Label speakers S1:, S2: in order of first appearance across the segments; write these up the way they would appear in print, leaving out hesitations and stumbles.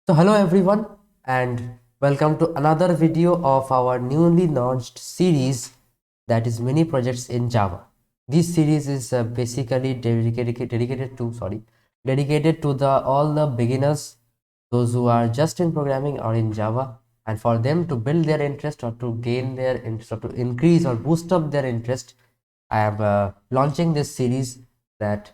S1: So hello everyone and welcome to another video of our newly launched series, that is mini projects in Java. This series is basically dedicated to the all the beginners, those who are just in programming or in Java, and for them to build their interest or to gain their interest or to increase or boost up their interest. I am launching this series, that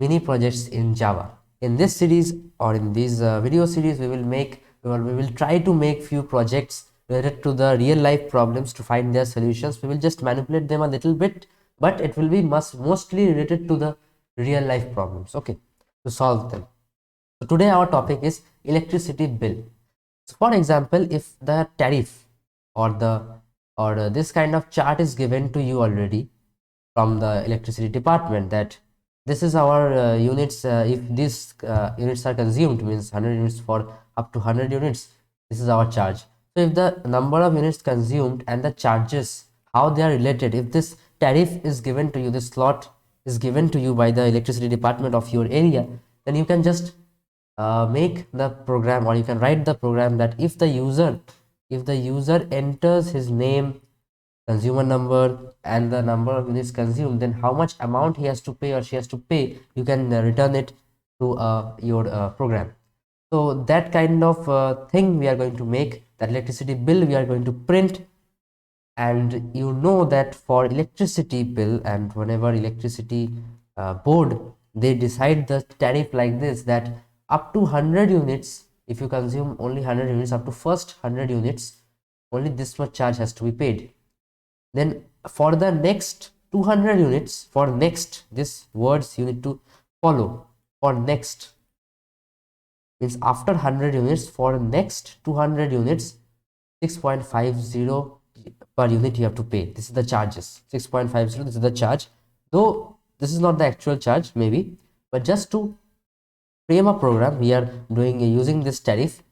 S1: mini projects in Java. In this series or in this video series, we will try to make few projects related to the real life problems to find their solutions. We will just manipulate them a little bit, but it will be mostly related to the real life problems. Okay, to solve them. So today our topic is electricity bill. So for example, if the tariff or this kind of chart is given to you already from the electricity department, that this is our units, if these units are consumed, means 100 units, for up to 100 units, this is our charge. So if the number of units consumed and the charges, how they are related, if this tariff is given to you, this slot is given to you by the electricity department of your area, then you can just make the program, or you can write the program, that if the user enters his name, consumer number, and the number of units consumed, then how much amount he has to pay or she has to pay, you can return it to your program. So that kind of thing we are going to make, that electricity bill we are going to print. And you know that for electricity bill, and whenever electricity board, they decide the tariff like this, that up to 100 units, if you consume only 100 units, up to first 100 units, only this much charge has to be paid. Then for the next 200 units, for next, this words you need to follow. For next means after 100 units, for next 200 units, 6.50 per unit you have to pay. This is the charges, 6.50, this is the charge, though this is not the actual charge maybe, but just to frame a program, we are doing using this tariff.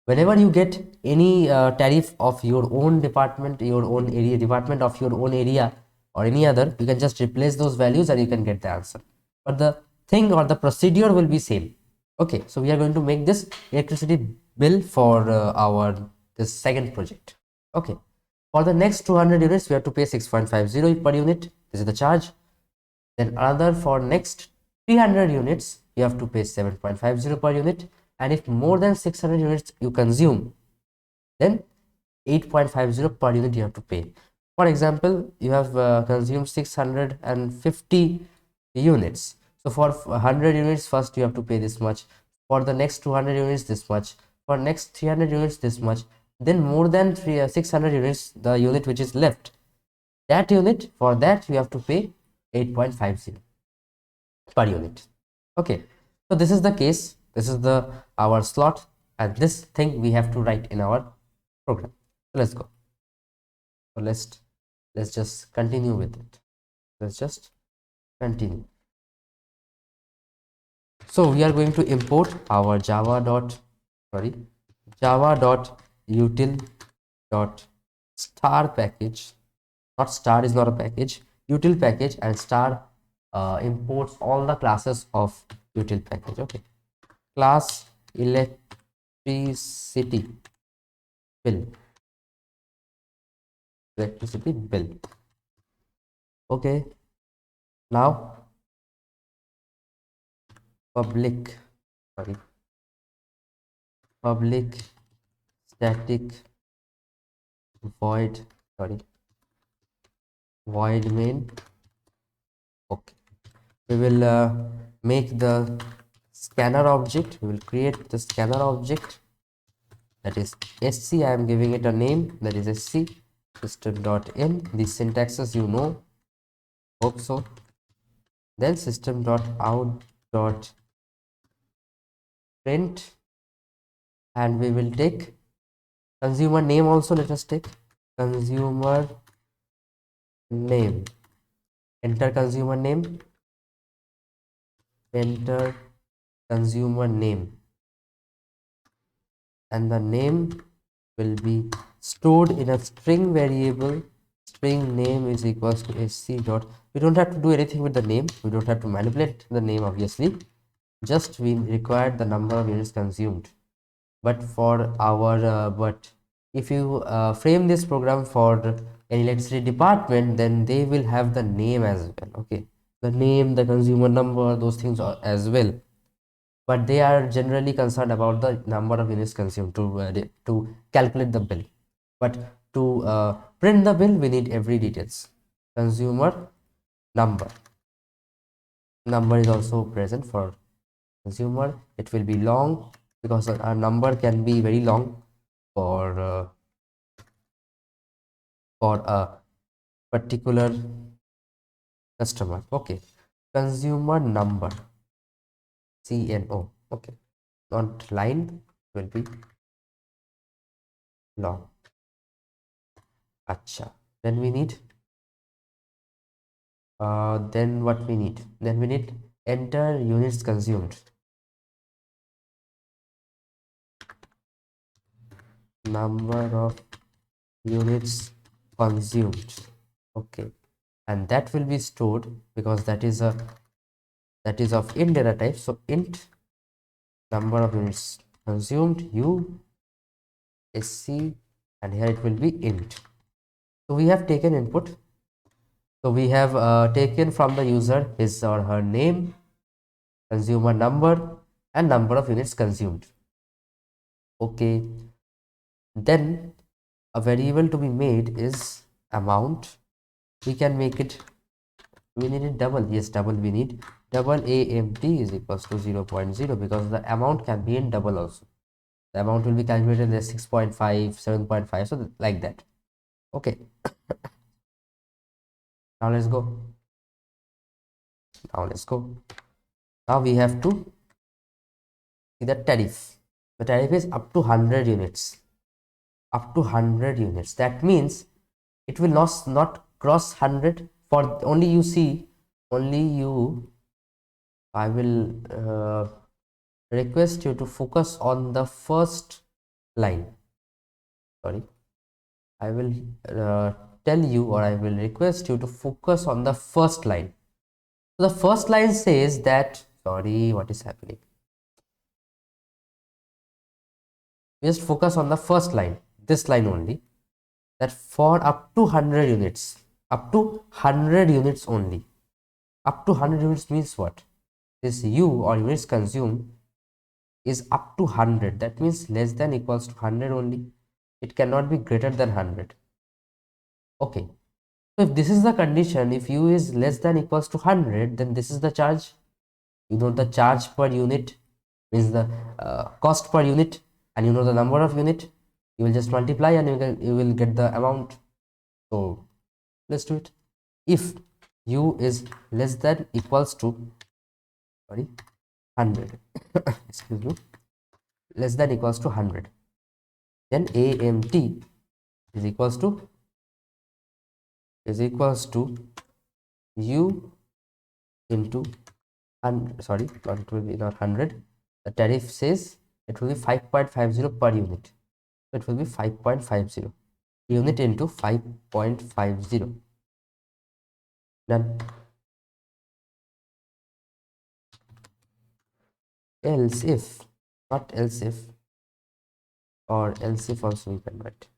S1: Whenever you get any tariff of your own department, your own area, department of your own area, or any other, you can just replace those values and you can get the answer, but the thing or the procedure will be same. Okay, so we are going to make this electricity bill for our this second project. Okay, for the next 200 units we have to pay 6.50 per unit, this is the charge. Then another, for next 300 units you have to pay 7.50 per unit, and if more than 600 units you consume, then 8.50 per unit you have to pay. For example, you have consumed 650 units, so for 100 units first you have to pay this much, for the next 200 units this much, for next 300 units this much, then more than 600 units, the unit which is left, that unit, for that you have to pay 8.50 per unit. Okay, so this is the case, this is the our slot, and this thing we have to write in our program. So let's go. So let's just continue with it. Let's just continue. So we are going to import our java.util.star package. Not star is not a package, util package, and star imports all the classes of util package. Okay, class electricity bill. Okay, now public static void main. Okay, we will make the scanner object, we will create the scanner object, that is sc. I am giving it a name, that is sc system.in. The syntaxes you know, hope so. Then system.out.print, and we will take consumer name also. Let us take consumer name. Enter consumer name, enter consumer name, and the name will be stored in a string variable. String name is equals to sc dot. We don't have to do anything with the name, we don't have to manipulate the name, obviously, just we require the number of units consumed. but for our but if you frame this program for an electricity department, then they will have the name as well. Okay, the name, the consumer number, those things are as well, but they are generally concerned about the number of units consumed to calculate the bill. But to print the bill, we need every details. Consumer number is also present for consumer. It will be long because our number can be very long for a particular customer. Okay, consumer number, CNO. Okay, not line, will be long. Acha. Then we need then what we need? Then we need enter units consumed. Number of units consumed. Okay, and that will be stored because that is of int data type. So int number of units consumed USC, and here it will be int. So we have taken input. So we have taken from the user his or her name, consumer number, and number of units consumed. Okay, then a variable to be made is amount. We can make it, we need it double. Yes, double. We need double AMT is equals to 0.0 because the amount can be in double also. The amount will be calculated as 6.5, 7.5, so like that. Okay, now let's go. Now we have to see the tariff. The tariff is up to 100 units. Up to 100 units. That means it will not cross 100 for only you see, only you. I will request you to focus on the first line. Sorry, I will tell you, or I will request you to focus on the first line. So the first line says that, sorry, what is happening? Just focus on the first line, this line only, that for up to 100 units, up to 100 units only. Up to 100 units means what? This U or units consumed is up to 100. That means less than equals to 100 only. It cannot be greater than 100. Okay. So if this is the condition, if U is less than equals to 100, then this is the charge. You know the charge per unit means the cost per unit, and you know the number of unit. You will just multiply and you will get the amount. So let's do it. If U is less than equals to 100 excuse me, less than equals to 100, then AMT is equals to U into 100. Sorry, not, it will be not 100. The tariff says it will be 5.50 per unit. So it will be 5.50 unit into 5.50. Done. Else if, not else if, or else if also we can write.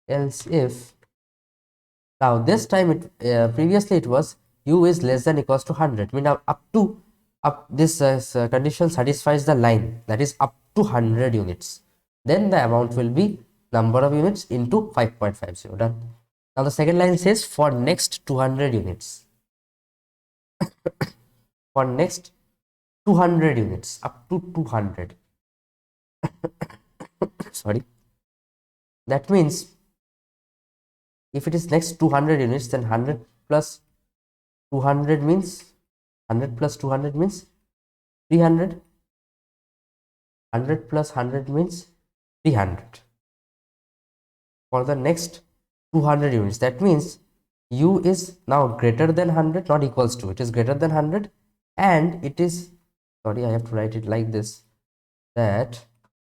S1: Else if, now this time it previously it was U is less than equals to 100. Mean now up this condition satisfies the line, that is up to 100 units. Then the amount will be number of units into 5.50. Done. Now the second line says for next 200 units. For next 200 units, up to 200. Sorry. That means if it is next 200 units, then 100 plus 200 means 100 plus 200 means 300. 100 plus 100 means 300 for the next 200 units. That means U is now greater than 100, not equals to, it is greater than 100, and it is, sorry, I have to write it like this, that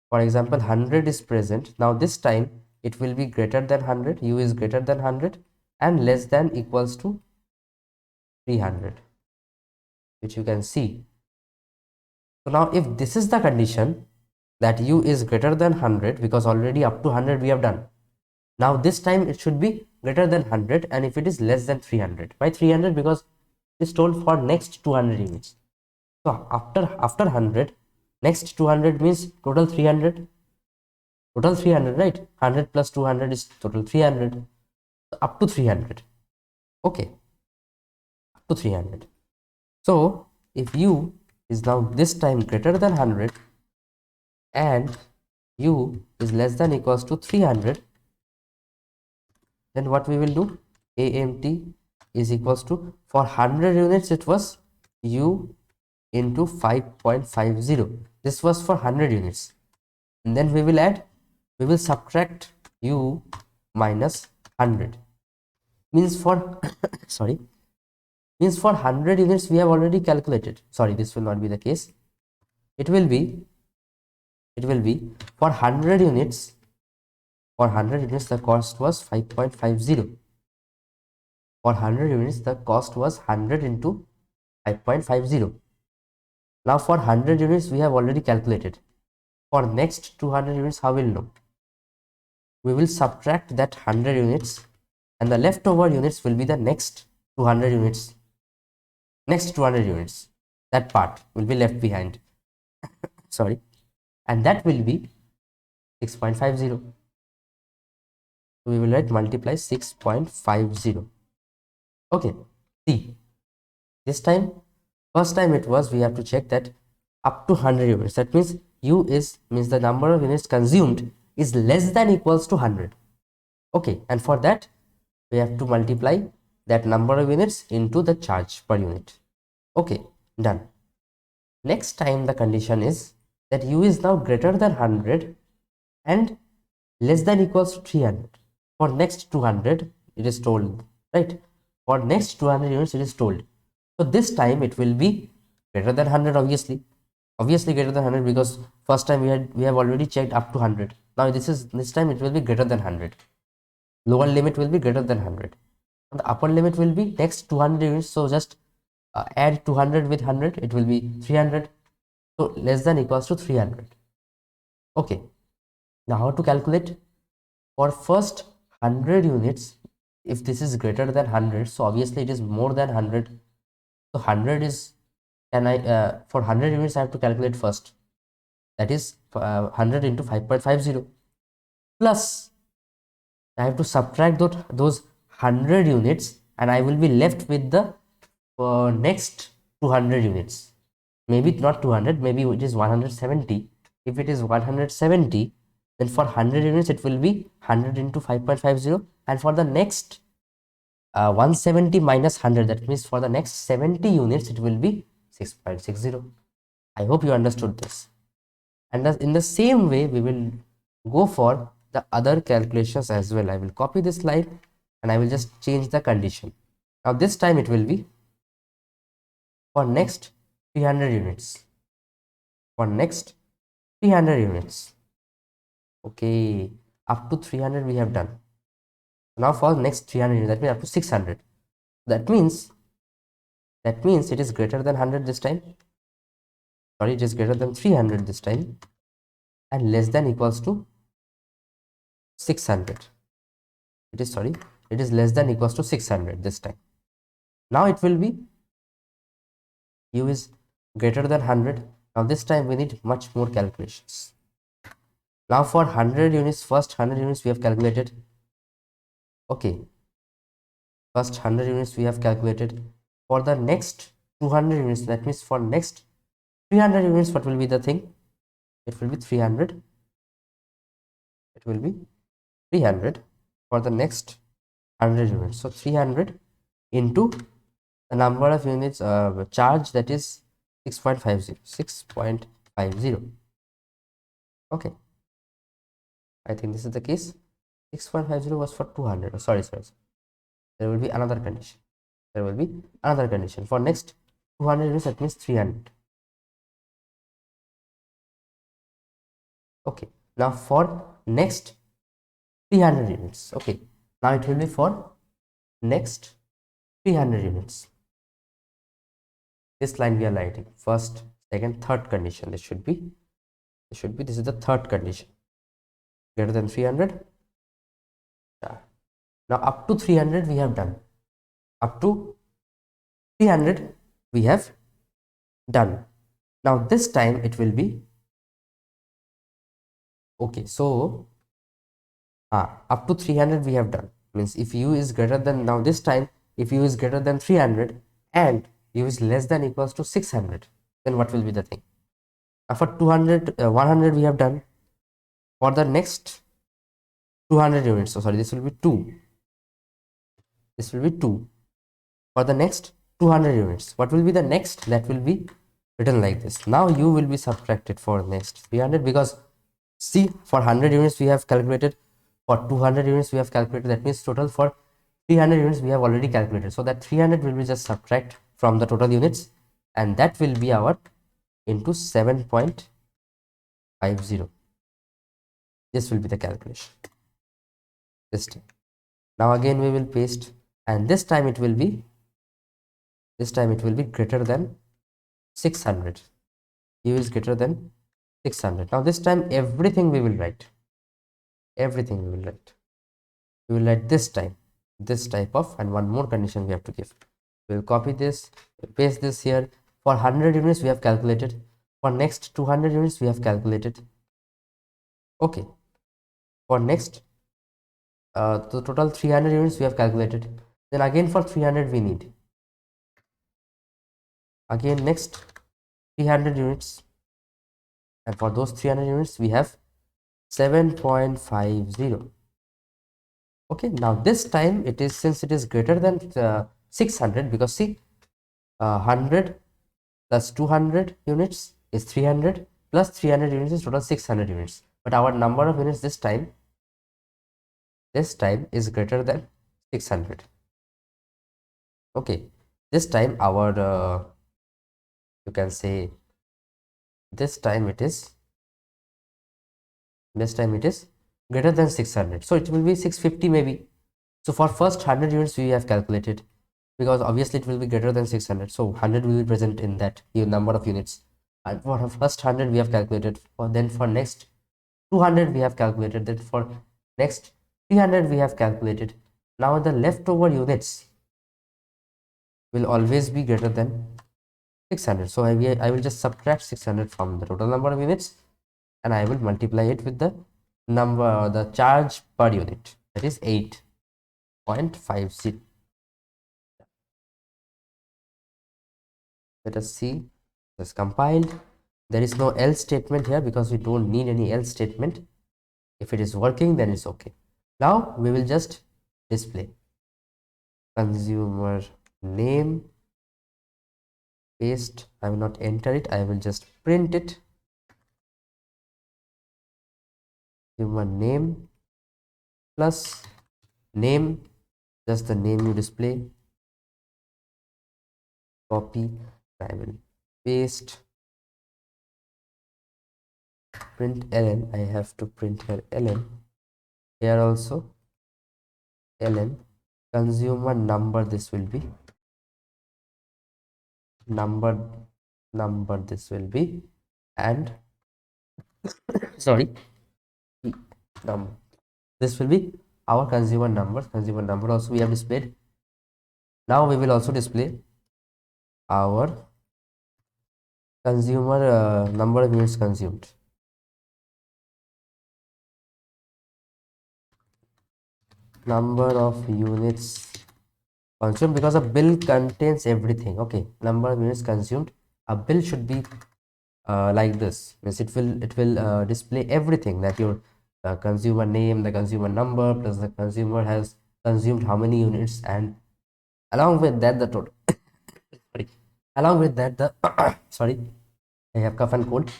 S1: for example 100 is present. Now this time it will be greater than 100, U is greater than 100 and less than equals to 300, which you can see. So now if this is the condition, that u is greater than 100, because already up to 100 we have done. Now this time it should be greater than 100, and if it is less than 300, why 300? Because it is told for next 200 units. So after 100, next 200 means total 300. Total 300, right? 100 plus 200 is total 300. So up to 300. Okay, up to 300. So if u is now this time greater than 100 and u is less than equals to 300, then what we will do? AMT is equals to, for 100 units it was u into 5.50. This was for 100 units. And then we will subtract u minus 100. Means for sorry, means for 100 units we have already calculated. Sorry, this will not be the case. It will be for 100 units. For 100 units the cost was 5.50. For 100 units the cost was 100 into 5.50. Now for 100 units we have already calculated. For next 200 units, how will know? We will subtract that 100 units, and the leftover units will be the next 200 units. Next 200 units, that part will be left behind. Sorry, and that will be 6.50. So we will write multiply 6.50. Okay, see, this time, first time it was, we have to check that up to 100 units. That means u means the number of units consumed is less than equals to 100. Okay, and for that we have to multiply that number of units into the charge per unit. Okay, done. Next time the condition is that u is now greater than 100 and less than equals to 300. For next 200 it is told, right? For next 200 units it is told. So this time it will be greater than 100, obviously greater than 100, because first time we have already checked up to 100. Now this time it will be greater than 100. Lower limit will be greater than 100. And the upper limit will be next 200 units. So just add 200 with 100, it will be 300. So less than equals to 300. Okay. Now how to calculate? For first 100 units, if this is greater than 100, so obviously it is more than 100. So 100 is, for 100 units I have to calculate first. That is 100 into 5.50 plus I have to subtract those 100 units, and I will be left with the next 200 units. Maybe not 200, maybe it is 170. If it is 170, then for 100 units it will be 100 into 5.50, and for the next 170 minus 100, that means for the next 70 units it will be 6.60. I hope you understood this. And in the same way we will go for the other calculations as well. I will copy this line and I will just change the condition. Now this time it will be for next 300 units. For next 300 units. Okay, up to 300 we have done. Now for next 300 units, that means up to 600. That means it is greater than 100 this time. Sorry, it is greater than 300 this time, and less than equals to 600. It is less than equals to 600 this time. Now it will be u is greater than 100. Now this time we need much more calculations. Now for 100 units, first 100 units we have calculated. Okay, first 100 units we have calculated. For the next 200 units, that means for next 300 units, what will be the thing? It will be 300. It will be 300 for the next 100 units. So 300 into the number of units charge, that is 6.50. Okay, I think this is the case. 6.50 was for 200. Oh, sorry. There will be another condition. For next 200 units, that means 300. Okay, now for next 300 units. Okay, now it will be for next 300 units. This line we are writing first, second, third condition. This should be This is the third condition, greater than 300. Yeah. Now up to 300 we have done. Up to 300 we have done. Now this time it will be okay. So up to 300 we have done, means if u is greater than, now this time if u is greater than 300 and u is less than equals to 600, then what will be the thing? For 200 100 we have done. For the next 200 units, so sorry, this will be 2, this will be 2. For the next 200 units, what will be the next? That will be written like this. Now u will be subtracted for next 300, because see, for 100 units we have calculated, for 200 units we have calculated, that means total for 300 units we have already calculated. So that 300 will be just subtract from the total units, and that will be our into 7.50. This will be the calculation this time. Now again we will paste, and this time it will be greater than 600. U is greater than 600. Now this time everything we will write. Everything we will write. We will write this time this type of, and one more condition we have to give. We will copy this, paste this here. For 100 units we have calculated. For next 200 units we have calculated. Okay. For next the total 300 units we have calculated. Then again for 300 we need. Again next 300 units, and for those 300 units we have 7.50. okay, now this time it is, since it is greater than 600, because see, 100 plus 200 units is 300, plus 300 units is total 600 units, but our number of units this time is greater than 600. okay, this time our you can say this time it is greater than 600, so it will be 650 maybe. So for first 100 units we have calculated, because obviously it will be greater than 600, so 100 will be present in that number of units, and for the first 100 we have calculated. Then for next 200 we have calculated, that for next 300 we have calculated. Now the leftover units will always be greater than 600, so I will just subtract 600 from the total number of units, and I will multiply it with the number, the charge per unit, that is 8.50. let us see, it's compiled. There is no else statement here because we don't need any else statement. If it is working, then it's okay. Now we will just display consumer name, paste. I will not enter it, I will just print it. Consumer name plus name, just the name you display, copy, I will paste, print ln. I have to print here ln, here also ln, consumer number, this will be number, this will be, and sorry, number, this will be our consumer number. Consumer number also we have displayed. Now we will also display our consumer number of units consumed. Number of units consumed, because a bill contains everything. Okay, number of units consumed. A bill should be like this, means it will display everything, that your consumer name, the consumer number, plus the consumer has consumed how many units, and along with that the total sorry, along with that the sorry, I have cough and cold.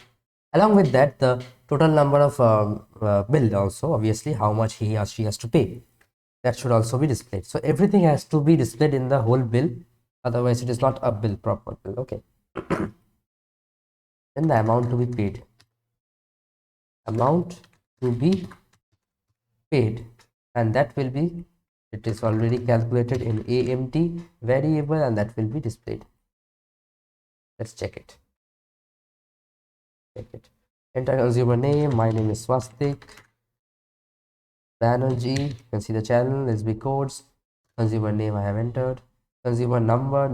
S1: Along with that the total number of bill, also obviously how much he or she has to pay, that should also be displayed. So everything has to be displayed in the whole bill, otherwise it is not a bill, proper bill. Okay. Then the amount to be paid, and that will be, it is already calculated in AMT variable, and that will be displayed. Let's check it. Enter consumer name. My name is Swastik Banerjee. You can see the channel, SBCodes. Consumer name I have entered. Consumer number.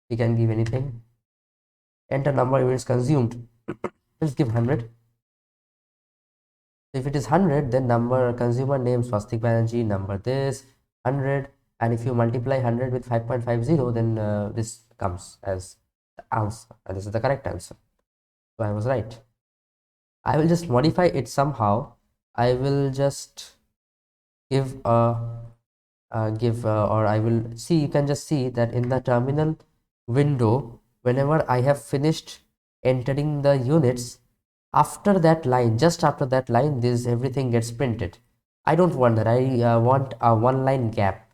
S1: You can give anything. Enter number units consumed. Let's give 100. If it is 100, then number consumer name Swastik Banerjee, number this 100, and if you multiply 100 with 5.50, then this comes as the answer. And this is the correct answer. So I was right. I will just modify it somehow. I will just give a or I will see. You can just see that in the terminal window, whenever I have finished entering the units, after that line, just after that line, this everything gets printed. I don't want that. I want a one line gap.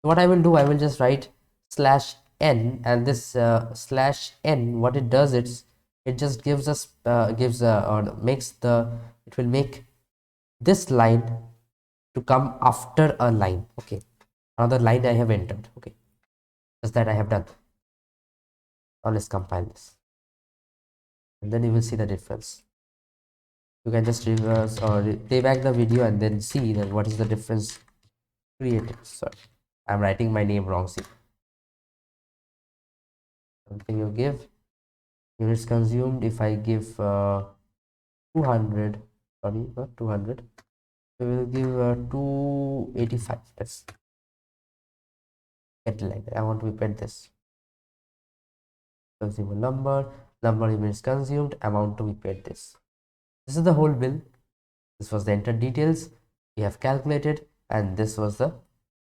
S1: So what I will do, I will just write /n, and this /n, what it does, it just gives us or makes the, it will make this line to come after a line. Okay, another line I have entered. Okay, just that I have done. Now let's compile this, and then you will see the difference. You can just reverse or play back the video and then see that what is the difference created. Sorry, I'm writing my name wrong. See, something you give units consumed. If I give 200, sorry, not 200, we will give 285. Let's get like that. I want to repeat this. Consumer number units consumed, amount to be paid. This is the whole bill. This was the entered details we have calculated, and this was the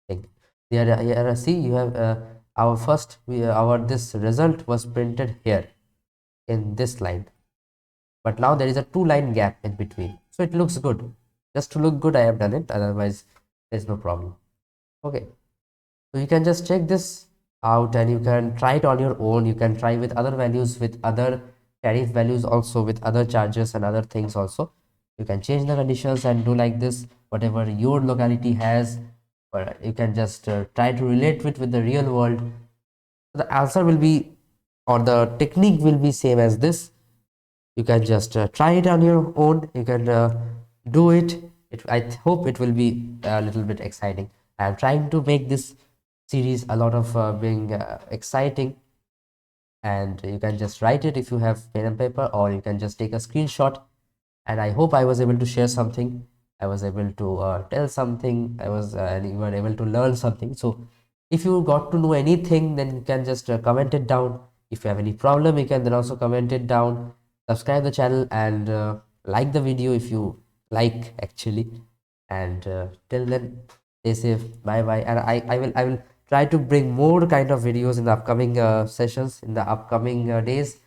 S1: thing. Here, see, you have our first our this result was printed here in this line, but now there is a 2 line gap in between, so it looks good. Just to look good, I have done it. Otherwise, there's no problem. Okay, so you can just check this out and you can try it on your own. You can try with other values, with other tariff values, also with other charges and other things. Also, you can change the conditions and do like this, whatever your locality has, or you can just try to relate with the real world. The answer will be, or the technique will be same as this. You can just try it on your own. You can do it. I hope it will be a little bit exciting. I am trying to make this series a lot of being exciting, and you can just write it if you have pen and paper, or you can just take a screenshot. And I hope I was able to share something. I was able to tell something. And you were able to learn something. So if you got to know anything, then you can just comment it down. If you have any problem, you can then also comment it down. Subscribe the channel and like the video if you like, actually. And till then, stay safe. Bye bye. And I will try to bring more kind of videos in the upcoming sessions, in the upcoming days.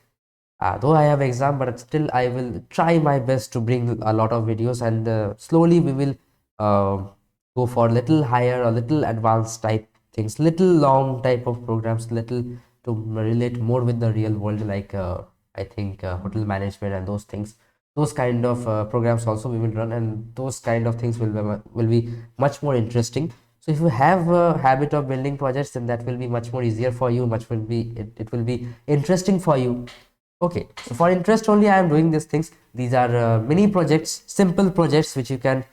S1: Though I have exam, but still I will try my best to bring a lot of videos, and slowly we will go for little higher or little advanced type things, little long type of programs, little to relate more with the real world, like I think hotel management and those things. Those kind of programs also we will run, and those kind of things will be much more interesting. So if you have a habit of building projects, then that will be much more easier for you. Much will be it will be interesting for you. Okay, so for interest only I am doing these things. These are mini projects, simple projects which you can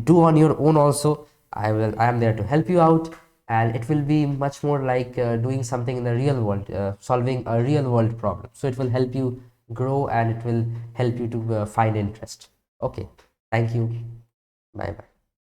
S1: do on your own also. I am there to help you out, and it will be much more like doing something in the real world, solving a real world problem. So it will help you grow, and it will help you to find interest. Okay, thank you. Bye bye.